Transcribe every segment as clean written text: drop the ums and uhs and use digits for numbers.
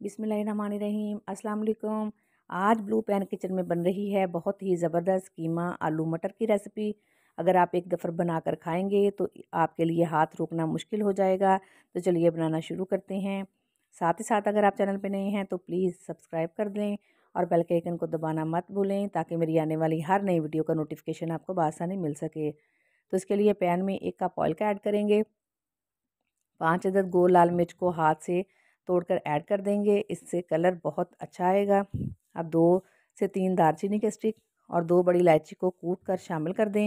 बिस्मिल्लाहिर्रहमानिर्रहीम। अस्सलाम वालेकुम। आज ब्लू पैन किचन में बन रही है बहुत ही ज़बरदस्त कीमा आलू मटर की रेसिपी। अगर आप एक दफ़ा बनाकर खाएंगे तो आपके लिए हाथ रोकना मुश्किल हो जाएगा। तो चलिए बनाना शुरू करते हैं। साथ ही साथ अगर आप चैनल पे नए हैं तो प्लीज़ सब्सक्राइब कर दें और बेल के आइकन को दबाना मत भूलें ताकि मेरी आने वाली हर नई वीडियो का नोटिफिकेशन आपको बआसानी मिल सके। तो इसके लिए पैन में 1 कप ऑयल का ऐड करेंगे। 5 अदद गोल लाल मिर्च को हाथ से तोड़कर ऐड कर देंगे, इससे कलर बहुत अच्छा आएगा। अब 2 से 3 दालचीनी के स्टिक और 2 बड़ी इलायची को कूट कर शामिल कर दें।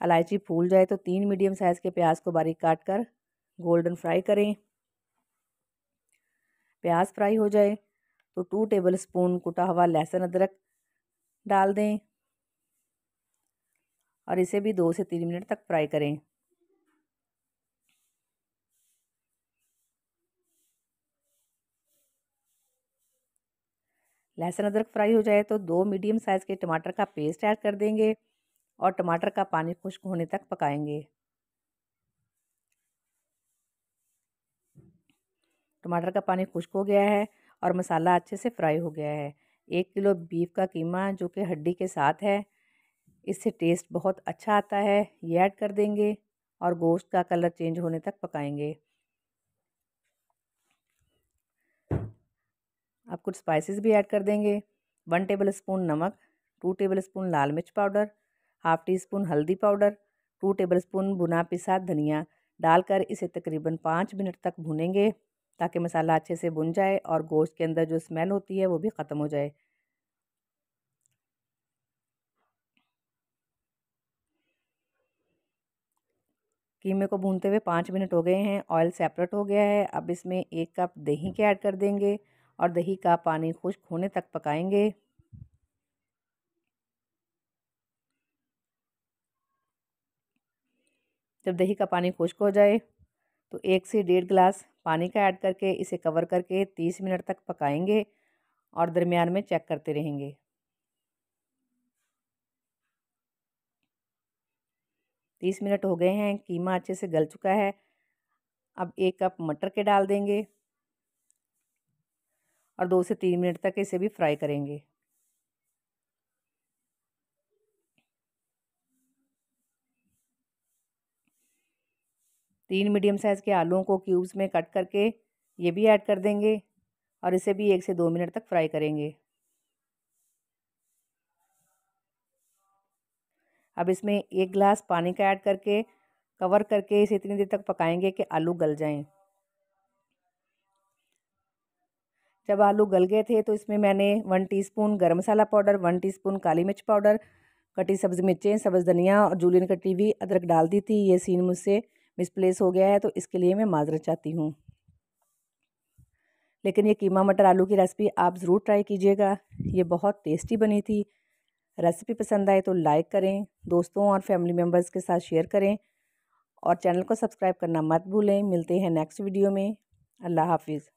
इलायची फूल जाए तो 3 मीडियम साइज़ के प्याज को बारीक काट कर गोल्डन फ्राई करें। प्याज फ्राई हो जाए तो 2 टेबल स्पून कुटा हुआ लहसुन अदरक डाल दें और इसे भी 2 से 3 मिनट तक फ्राई करें। लहसुन अदरक फ्राई हो जाए तो 2 मीडियम साइज़ के टमाटर का पेस्ट ऐड कर देंगे और टमाटर का पानी खुश्क होने तक पकाएंगे। टमाटर का पानी खुश्क हो गया है और मसाला अच्छे से फ्राई हो गया है। 1 किलो बीफ का कीमा जो कि हड्डी के साथ है, इससे टेस्ट बहुत अच्छा आता है, ये ऐड कर देंगे और गोश्त का कलर चेंज होने तक पकाएंगे। अब कुछ स्पाइसेस भी ऐड कर देंगे। 1 टेबल स्पून नमक, 2 टेबल स्पून लाल मिर्च पाउडर, हाफ़ टी स्पून हल्दी पाउडर, 2 टेबल स्पून भुना पिसा धनिया डालकर इसे तकरीबन 5 मिनट तक भूनेंगे ताकि मसाला अच्छे से भुन जाए और गोश्त के अंदर जो स्मेल होती है वो भी ख़त्म हो जाए। कीमे को भूनते हुए 5 मिनट हो गए हैं, ऑयल सेपरेट हो गया है। अब इसमें 1 कप दही के ऐड कर देंगे और दही का पानी खुश्क होने तक पकाएंगे। जब दही का पानी खुश्क हो जाए तो 1 से 1.5 गिलास पानी का ऐड करके इसे कवर करके 30 मिनट तक पकाएंगे और दरमियान में चेक करते रहेंगे। 30 मिनट हो गए हैं, कीमा अच्छे से गल चुका है। अब 1 कप मटर के डाल देंगे और 2 से 3 मिनट तक इसे भी फ्राई करेंगे। तीन मीडियम साइज़ के आलूओं को क्यूब्स में कट करके ये भी ऐड कर देंगे और इसे भी 1 से 2 मिनट तक फ्राई करेंगे। अब इसमें 1 गिलास पानी का ऐड करके कवर करके इसे इतनी देर तक पकाएंगे कि आलू गल जाएं। जब आलू गल गए थे तो इसमें मैंने 1 टीस्पून गरम मसाला पाउडर, 1 टीस्पून काली मिर्च पाउडर, कटी सब्ज़ मिर्चें, सब्ज़ धनिया और जूलियन कटी हुई अदरक डाल दी थी। ये सीन मुझसे मिसप्लेस हो गया है तो इसके लिए मैं माज़रत चाहती हूँ। लेकिन ये कीमा मटर आलू की रेसिपी आप ज़रूर ट्राई कीजिएगा, ये बहुत टेस्टी बनी थी। रेसिपी पसंद आए तो लाइक करें, दोस्तों और फैमिली मेम्बर्स के साथ शेयर करें और चैनल को सब्सक्राइब करना मत भूलें। मिलते हैं नेक्स्ट वीडियो में। अल्लाह हाफिज़।